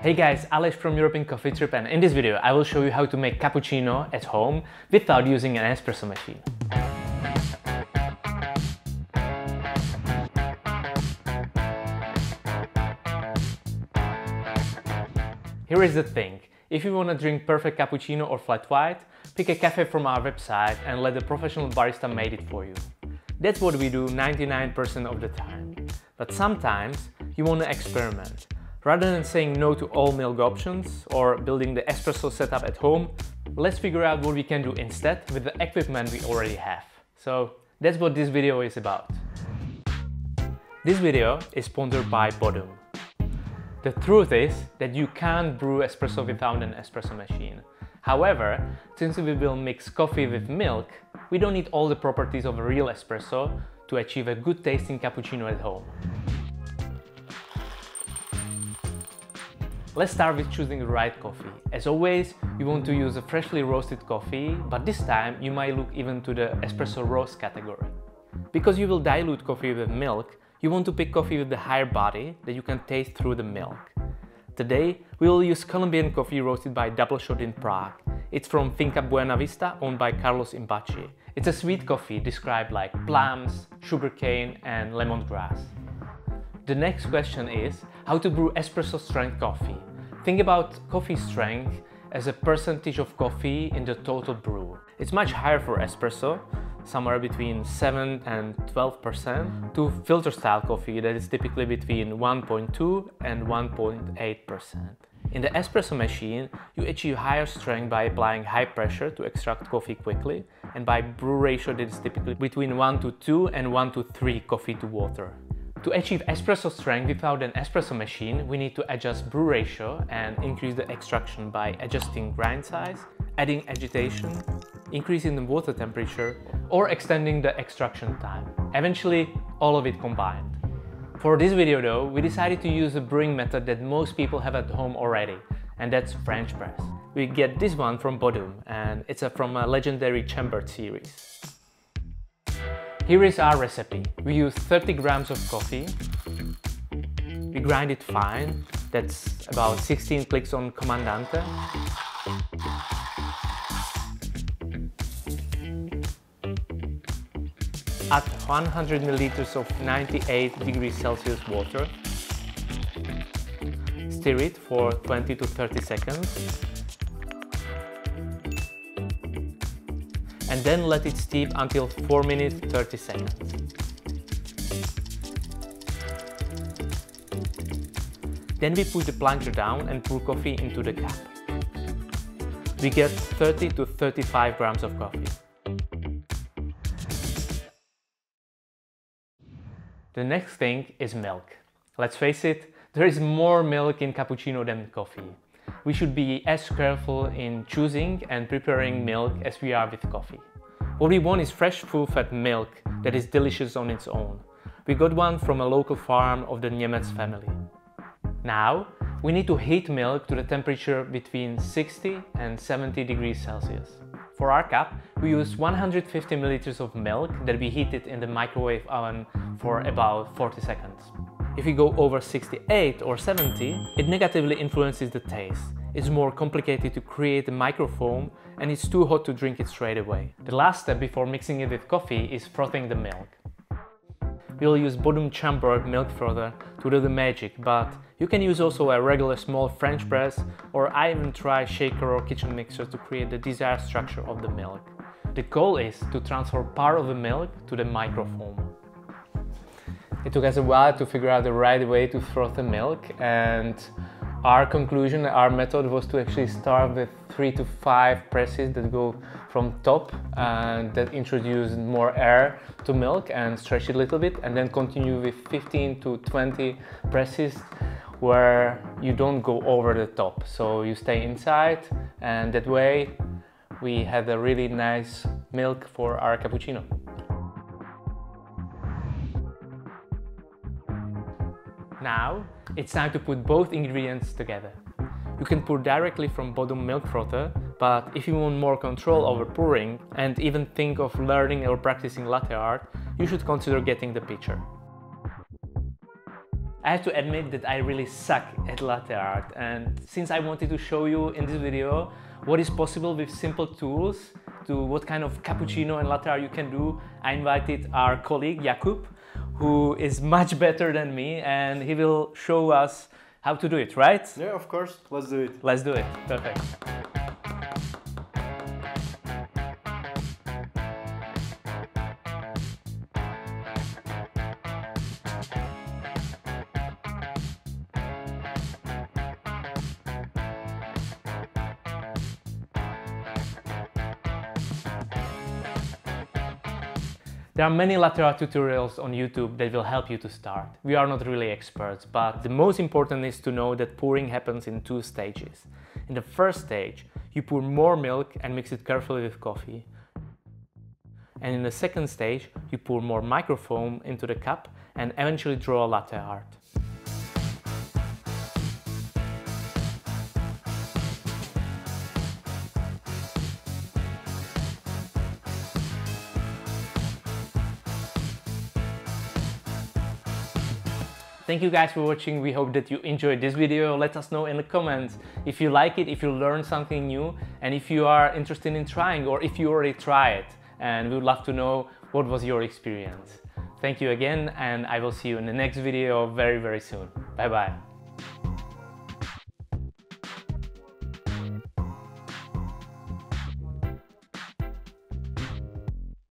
Hey guys, Alex from European Coffee Trip, and in this video I will show you how to make cappuccino at home without using an espresso machine. Here is the thing, if you want to drink perfect cappuccino or flat white, pick a cafe from our website and let the professional barista make it for you. That's what we do 99% of the time. But sometimes you want to experiment. Rather than saying no to all milk options or building the espresso setup at home, let's figure out what we can do instead with the equipment we already have. So that's what this video is about. This video is sponsored by Bodum. The truth is that you can't brew espresso without an espresso machine. However, since we will mix coffee with milk, we don't need all the properties of a real espresso to achieve a good tasting cappuccino at home. Let's start with choosing the right coffee. As always, you want to use a freshly roasted coffee, but this time you might look even to the espresso roast category. Because you will dilute coffee with milk, you want to pick coffee with the higher body that you can taste through the milk. Today, we will use Colombian coffee roasted by Double Shot in Prague. It's from Finca Buena Vista, owned by Carlos Imbachi. It's a sweet coffee described like plums, sugarcane and lemongrass. The next question is how to brew espresso strength coffee. Think about coffee strength as a percentage of coffee in the total brew. It's much higher for espresso, somewhere between 7 and 12%, to filter style coffee that is typically between 1.2 and 1.8%. In the espresso machine, you achieve higher strength by applying high pressure to extract coffee quickly and by brew ratio that is typically between 1 to 2 and 1 to 3 coffee to water. To achieve espresso strength without an espresso machine, we need to adjust brew ratio and increase the extraction by adjusting grind size, adding agitation, increasing the water temperature, or extending the extraction time. Eventually, all of it combined. For this video though, we decided to use a brewing method that most people have at home already, and that's French press. We get this one from Bodum, and it's from a legendary chambered series. Here is our recipe. We use 30 grams of coffee. We grind it fine. That's about 16 clicks on Comandante. Add 100 milliliters of 98 degrees Celsius water. Stir it for 20 to 30 seconds. And then let it steep until 4 minutes 30 seconds. Then we put the plunger down and pour coffee into the cup. We get 30 to 35 grams of coffee. The next thing is milk. Let's face it, there is more milk in cappuccino than coffee. We should be as careful in choosing and preparing milk as we are with coffee. What we want is fresh full-fat milk that is delicious on its own. We got one from a local farm of the Niemetz family. Now, we need to heat milk to the temperature between 60 and 70 degrees Celsius. For our cup, we use 150 milliliters of milk that we heated in the microwave oven for about 40 seconds. If we go over 68 or 70, it negatively influences the taste. It's more complicated to create a microfoam and it's too hot to drink it straight away. The last step before mixing it with coffee is frothing the milk. We'll use Bodum chambered milk frother to do the magic, but you can use also a regular small French press, or I even try shaker or kitchen mixer to create the desired structure of the milk. The goal is to transfer part of the milk to the microfoam. It took us a while to figure out the right way to froth the milk, and our conclusion, our method was to actually start with 3 to 5 presses that go from top and that introduce more air to milk and stretch it a little bit, and then continue with 15 to 20 presses where you don't go over the top. So you stay inside, and that way we had a really nice milk for our cappuccino. Now, it's time to put both ingredients together. You can pour directly from Bodum milk frother, but if you want more control over pouring and even think of learning or practicing latte art, you should consider getting the pitcher. I have to admit that I really suck at latte art, and since I wanted to show you in this video what is possible with simple tools to what kind of cappuccino and latte art you can do, I invited our colleague Jakub, who is much better than me, and he will show us how to do it, right? Yeah, of course. Let's do it. Let's do it. Perfect. There are many latte art tutorials on YouTube that will help you to start. We are not really experts, but the most important is to know that pouring happens in 2 stages. In the first stage, you pour more milk and mix it carefully with coffee. And in the second stage, you pour more microfoam into the cup and eventually draw a latte art. Thank you guys for watching. We hope that you enjoyed this video. Let us know in the comments if you like it, if you learned something new, and if you are interested in trying, or if you already tried. And we would love to know what was your experience. Thank you again, and I will see you in the next video very, very soon. Bye bye.